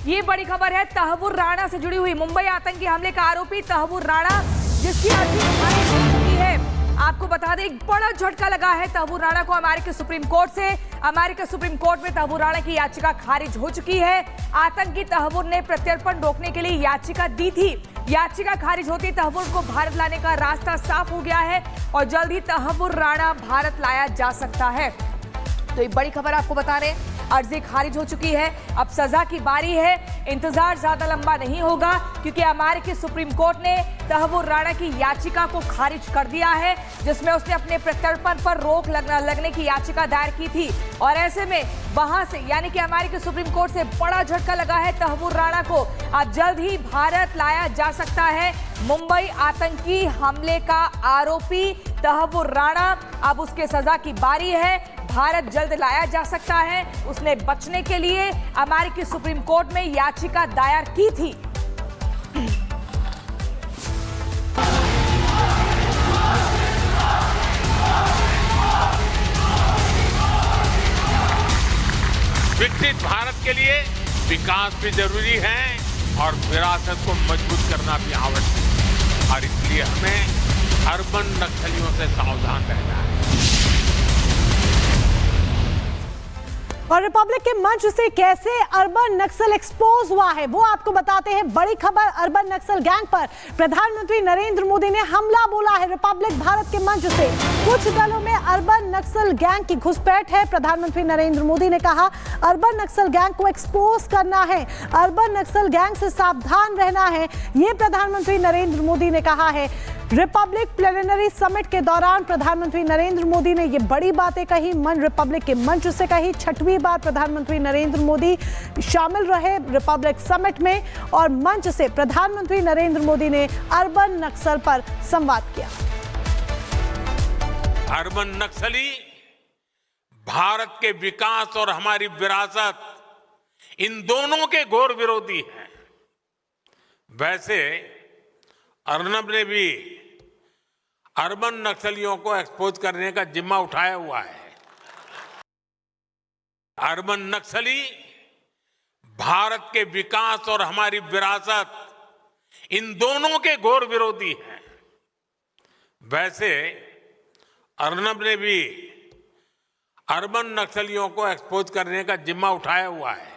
ये बड़ी खबर है तहव्वुर राणा से जुड़ी हुई। मुंबई आतंकी हमले का आरोपी तहव्वुर राणा, जिसकी अर्जी खारिज हो चुकी है। आपको बता दें, एक बड़ा झटका लगा है तहव्वुर राणा को अमेरिकी सुप्रीम कोर्ट से। अमेरिकी सुप्रीम कोर्ट में तहव्वुर राणा की याचिका खारिज हो चुकी है। आतंकी तहव्वुर ने प्रत्यर्पण रोकने के लिए याचिका दी थी। याचिका खारिज होती तहव्वुर को भारत लाने का रास्ता साफ हो गया है और जल्द ही तहव्वुर राणा भारत लाया जा सकता है। तो एक बड़ी खबर आपको बता रहे हैं, अर्जी खारिज हो चुकी है। अब सजा की बारी है। इंतजार ज्यादा लंबा नहीं होगा क्योंकि अमेरिकी सुप्रीम कोर्ट ने तहव्वुर राणा की याचिका को खारिज कर दिया है, जिसमें उसने अपने प्रत्यर्पण पर रोक लगने की याचिका दायर की थी। और ऐसे में वहां से यानी कि अमेरिकी सुप्रीम कोर्ट से बड़ा झटका लगा है तहव्वुर राणा को। अब जल्द ही भारत लाया जा सकता है। मुंबई आतंकी हमले का आरोपी तहव्वुर राणा, अब उसके सजा की बारी है। भारत जल्द लाया जा सकता है। उसने बचने के लिए अमेरिकी सुप्रीम कोर्ट में याचिका दायर की थी। विकसित भारत के लिए विकास भी जरूरी है और विरासत को मजबूत करना भी आवश्यक है। और इसलिए हमें अर्बन नक्सलियों से सावधान रहना है। और रिपब्लिक के मंच से कैसे अर्बन नक्सल एक्सपोज हुआ है वो आपको बताते हैं। बड़ी खबर अर्बन नक्सल गैंग पर प्रधानमंत्री नरेंद्र मोदी ने हमला बोला है। रिपब्लिक भारत के मंच से कुछ दलों में अर्बन नक्सल गैंग की घुसपैठ है। प्रधानमंत्री नरेंद्र मोदी ने कहा अर्बन नक्सल गैंग को एक्सपोज करना है, अर्बन नक्सल गैंग से सावधान रहना है। ये प्रधानमंत्री नरेंद्र मोदी ने कहा है। रिपब्लिक प्लेनरी समिट के दौरान प्रधानमंत्री नरेंद्र मोदी ने ये बड़ी बातें कही। मन रिपब्लिक के मंच से कही। 6वीं बार प्रधानमंत्री नरेंद्र मोदी शामिल रहे रिपब्लिक समिट में और मंच से प्रधानमंत्री नरेंद्र मोदी ने अर्बन नक्सल पर संवाद किया। अर्बन नक्सली भारत के विकास और हमारी विरासत, इन दोनों के घोर विरोधी हैं। वैसे अर्नब ने भी अर्बन नक्सलियों को एक्सपोज करने का जिम्मा उठाया हुआ है। अर्बन नक्सली भारत के विकास और हमारी विरासत, इन दोनों के घोर विरोधी हैं। वैसे अर्नब ने भी अर्बन नक्सलियों को एक्सपोज करने का जिम्मा उठाया हुआ है।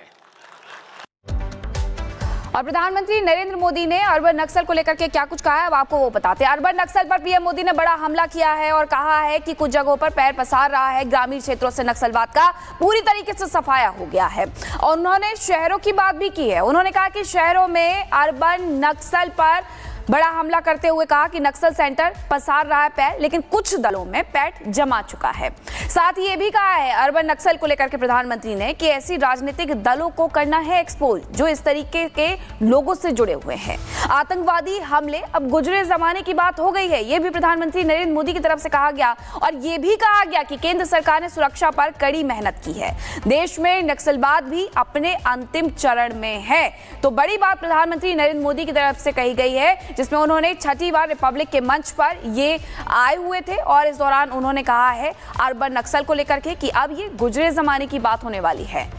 और प्रधानमंत्री नरेंद्र मोदी ने अर्बन नक्सल को लेकर के क्या कुछ कहा है, अब आपको वो बताते हैं। अर्बन नक्सल पर पीएम मोदी ने बड़ा हमला किया है और कहा है कि कुछ जगहों पर पैर पसार रहा है। ग्रामीण क्षेत्रों से नक्सलवाद का पूरी तरीके से सफाया हो गया है। और उन्होंने शहरों की बात भी की है। उन्होंने कहा कि शहरों में अर्बन नक्सल पर बड़ा हमला करते हुए कहा कि नक्सल सेंटर पसार रहा है पैर, लेकिन कुछ दलों में पैठ जमा चुका है। साथ ही ये भी कहा है अर्बन नक्सल को लेकर के प्रधानमंत्री ने कि ऐसी राजनीतिक दलों को करना है एक्सपोज जो इस तरीके के लोगों से जुड़े हुए हैं। आतंकवादी हमले अब गुजरे जमाने की बात हो गई है, ये भी प्रधानमंत्री नरेंद्र मोदी की तरफ से कहा गया। और ये भी कहा गया कि केंद्र सरकार ने सुरक्षा पर कड़ी मेहनत की है। देश में नक्सलवाद भी अपने अंतिम चरण में है। तो बड़ी बात प्रधानमंत्री नरेंद्र मोदी की तरफ से कही गई है, जिसमें उन्होंने 6वीं बार रिपब्लिक के मंच पर ये आए हुए थे और इस दौरान उन्होंने कहा है अर्बन नक्सल को लेकर के कि अब ये गुजरे जमाने की बात होने वाली है।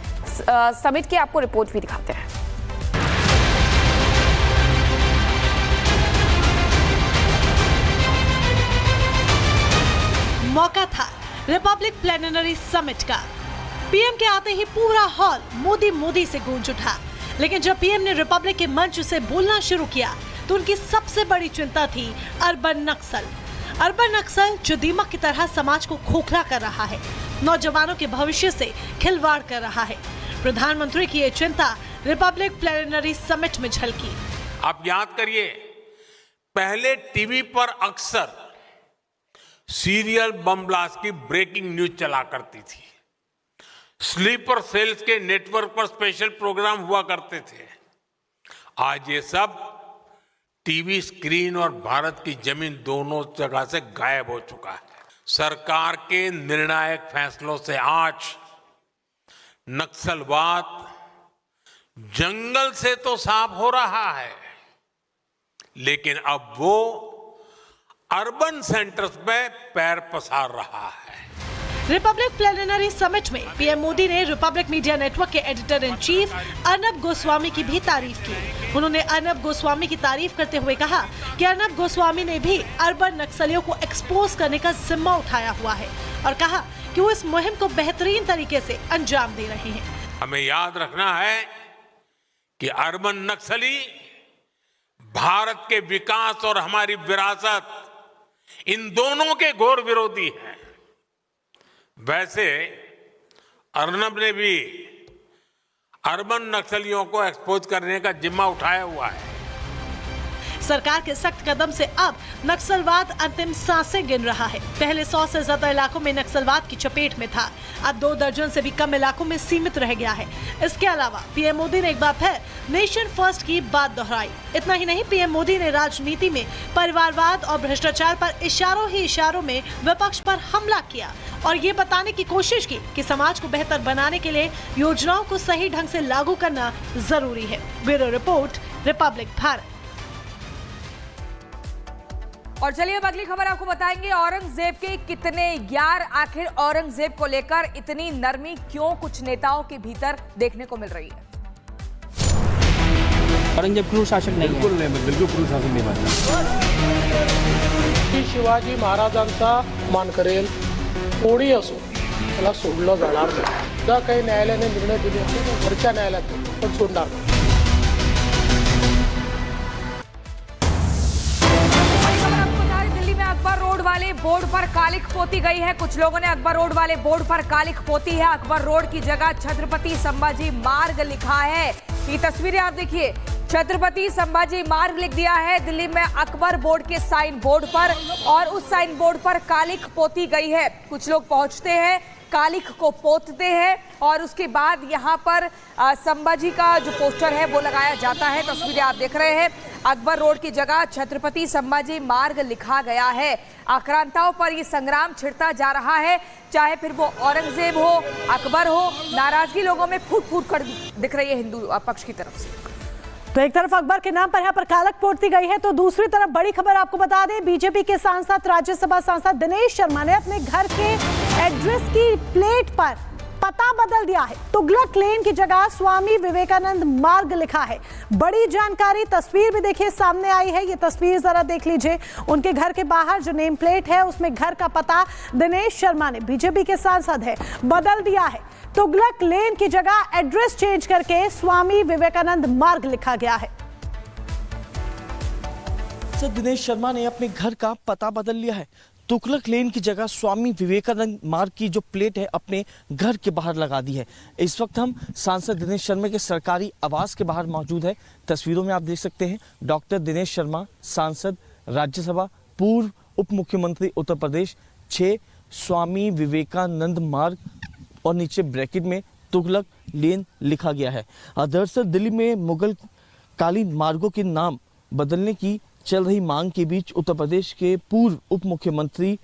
समिट की आपको रिपोर्ट भी दिखाते हैं। मौका था रिपब्लिक प्लेनरी समिट का। पीएम के आते ही पूरा हॉल मोदी मोदी से गूंज उठा। लेकिन जब पीएम ने रिपब्लिक के मंच से बोलना शुरू किया तो उनकी सबसे बड़ी चिंता थी अर्बन नक्सल। अर्बन नक्सल जो दीमक की तरह समाज को खोखला कर रहा है, नौजवानों के भविष्य से खिलवाड़ कर रहा है। प्रधानमंत्री की ये चिंता रिपब्लिक प्लेनरी समिट में झलकी। आप याद करिए, पहले टीवी पर अक्सर सीरियल बम ब्लास्ट की ब्रेकिंग न्यूज चला करती थी। स्लीपर सेल्स के नेटवर्क पर स्पेशल प्रोग्राम हुआ करते थे। आज ये सब टीवी स्क्रीन और भारत की जमीन दोनों जगह से गायब हो चुका है। सरकार के निर्णायक फैसलों से आज नक्सलवाद जंगल से तो साफ हो रहा है, लेकिन अब वो अर्बन सेंटर्स पे पैर पसार रहा है। रिपब्लिक प्लेनेटरी समिट में पीएम मोदी ने रिपब्लिक मीडिया नेटवर्क के editor in chief Arnab Goswami की भी तारीफ की। उन्होंने अर्नब गोस्वामी की तारीफ करते हुए कहा कि अर्नब गोस्वामी ने भी अर्बन नक्सलियों को एक्सपोज करने का जिम्मा उठाया हुआ है और कहा कि वो इस मुहिम को बेहतरीन तरीके से अंजाम दे रहे हैं। हमें याद रखना है कि अर्बन नक्सली भारत के विकास और हमारी विरासत, इन दोनों के घोर विरोधी हैं। वैसे अर्नब ने भी अर्बन नक्सलियों को एक्सपोज करने का जिम्मा उठाया हुआ है। सरकार के सख्त कदम से अब नक्सलवाद अंतिम सांसें गिन रहा है। पहले 100 से ज्यादा इलाकों में नक्सलवाद की चपेट में था, अब 2 दर्जन से भी कम इलाकों में सीमित रह गया है। इसके अलावा पीएम मोदी ने एक बार फिर नेशन फर्स्ट की बात दोहराई। इतना ही नहीं, पीएम मोदी ने राजनीति में परिवारवाद और भ्रष्टाचार पर इशारों ही इशारों में विपक्ष पर हमला किया और ये बताने की कोशिश की कि समाज को बेहतर बनाने के लिए योजनाओं को सही ढंग से लागू करना जरूरी है। Bureau report, Republic Bharat. और चलिए अब अगली खबर आपको बताएंगे। औरंगजेब के कितने यार, आखिर औरंगजेब को लेकर इतनी नरमी क्यों कुछ नेताओं के भीतर देखने को मिल रही है। औरंगजेब क्रूर शासक नहीं है। बिल्कुल क्रूर शासक नहीं मानला। शिवाजी महाराजांचा मान करेल, कोणी असो त्याला सोडलं जाणार नाही। सुद्धा काही न्यायालयाने निर्णय दिले असतील वरच्या न्यायालयात पण सोडणार नाही। अकबर रोड वाले बोर्ड पर कालिख पोती गई है। कुछ लोगों ने अकबर रोड वाले बोर्ड पर कालिख पोती है। अकबर रोड की जगह छत्रपति संभाजी मार्ग लिखा है। ये तस्वीरें आप देखिए, छत्रपति संभाजी मार्ग लिख दिया है दिल्ली में अकबर बोर्ड के साइन बोर्ड पर, और उस साइन बोर्ड पर कालिख पोती गई है। कुछ लोग पहुंचते हैं, कालिख को पोतते हैं और उसके बाद यहाँ पर संभाजी का जो पोस्टर है वो लगाया जाता है। तस्वीरें आप देख रहे हैं, अकबर रोड की जगह छत्रपति संभाजी मार्ग लिखा गया है। आक्रांताओं पर ये संग्राम छिड़ता जा रहा है, चाहे फिर वो औरंगजेब हो, अकबर हो। नाराजगी लोगों में फूट फूट कर दिख रही है हिंदू पक्ष की तरफ से। तो एक तरफ अकबर के नाम पर यहाँ पर कालिख पोती गई है, तो दूसरी तरफ बड़ी खबर आपको बता दें, बीजेपी के सांसद, राज्यसभा सांसद दिनेश शर्मा ने अपने घर के एड्रेस की प्लेट पर पता बदल दिया है। तुगलक लेन की जगह स्वामी विवेकानंद मार्ग लिखा है। बड़ी जानकारी, तस्वीर भी देखिए सामने आई है। ये तस्वीर जरा देख लीजिए। उनके घर के बाहर जो नेम प्लेट है उसमें घर का पता दिनेश शर्मा ने, बीजेपी के सांसद है, बदल दिया है। तुगलक लेन की जगह एड्रेस चेंज करके स्वामी विवेकानंद मार्ग लिखा गया है। दिनेश शर्मा ने अपने घर का पता बदल लिया है। तुगलक लेन की जगह स्वामी विवेकानंद मार्ग की जो प्लेट है अपने घर के बाहर लगा दी है। इस वक्त हम सांसद दिनेश शर्मा के सरकारी आवास के बाहर मौजूद है। तस्वीरों में आप देख सकते हैं डॉक्टर दिनेश शर्मा, सांसद, राज्यसभा, पूर्व उप मुख्यमंत्री उत्तर प्रदेश, 6 स्वामी विवेकानंद मार्ग और नीचे ब्रैकेट में तुगलक लेन लिखा गया है। दरअसल दिल्ली में मुगल कालीन मार्गों के नाम बदलने की चल रही मांग के बीच उत्तर प्रदेश के पूर्व उप मुख्यमंत्री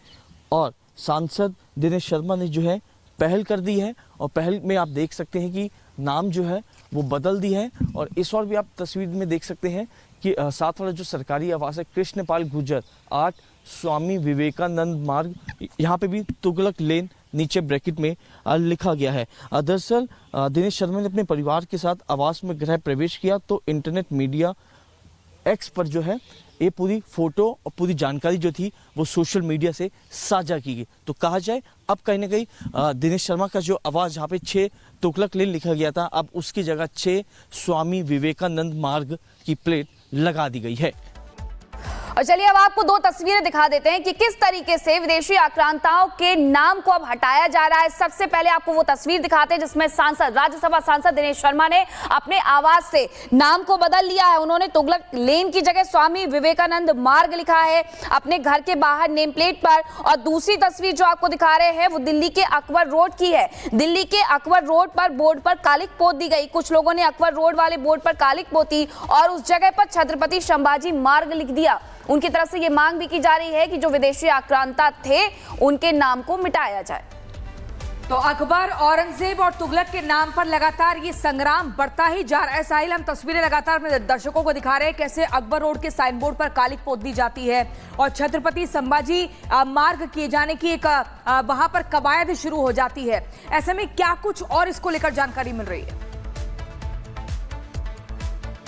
और सांसद दिनेश शर्मा ने जो है पहल कर दी है, और पहल में आप देख सकते हैं कि नाम जो है वो बदल दी है। और इस और भी आप तस्वीर में देख सकते हैं कि साथ वाला जो सरकारी आवास है कृष्णपाल गुर्जर 8 स्वामी विवेकानंद मार्ग, यहाँ पे भी तुगलक लेन नीचे ब्रैकेट में लिखा गया है। दरअसल दिनेश शर्मा ने अपने परिवार के साथ आवास में गृह प्रवेश किया तो इंटरनेट मीडिया एक्स पर जो है ये पूरी फोटो और पूरी जानकारी जो थी वो सोशल मीडिया से साझा की गई। तो कहा जाए अब कहीं ना कहीं दिनेश शर्मा का जो आवाज़ जहाँ पे 6 तुगलक लेन लिखा गया था, अब उसकी जगह 6 स्वामी विवेकानंद मार्ग की प्लेट लगा दी गई है। और चलिए अब आपको 2 तस्वीरें दिखा देते हैं कि किस तरीके से विदेशी आक्रांताओं के नाम को अब हटाया जा रहा है। सबसे पहले आपको वो तस्वीर दिखाते हैं जिसमें सांसद, राज्यसभा सांसद दिनेश शर्मा ने अपने आवास से नाम को बदल लिया है। उन्होंने तुगलक लेन की जगह स्वामी विवेकानंद मार्ग लिखा है अपने घर के बाहर नेम प्लेट पर। और दूसरी तस्वीर जो आपको दिखा रहे हैं वो दिल्ली के अकबर रोड की है। दिल्ली के अकबर रोड पर बोर्ड पर कालिख पोत दी गई। कुछ लोगों ने अकबर रोड वाले बोर्ड पर कालिख पोती और उस जगह पर छत्रपति संभाजी मार्ग लिख दिया। उनकी तरफ से ये मांग भी की जा रही है कि जो विदेशी आक्रांता थे उनके नाम को मिटाया जाए। तो अकबर, औरंगजेब और तुगलक के नाम पर लगातार ये संग्राम बढ़ता ही जा रहा है। साहिल, हम तस्वीरें लगातार अपने दर्शकों को दिखा रहे हैं कैसे अकबर रोड के साइन बोर्ड पर कालिक पोत दी जाती है और छत्रपति संभाजी मार्ग किए जाने की एक वहां पर कवायद शुरू हो जाती है। ऐसे में क्या कुछ और इसको लेकर जानकारी मिल रही है?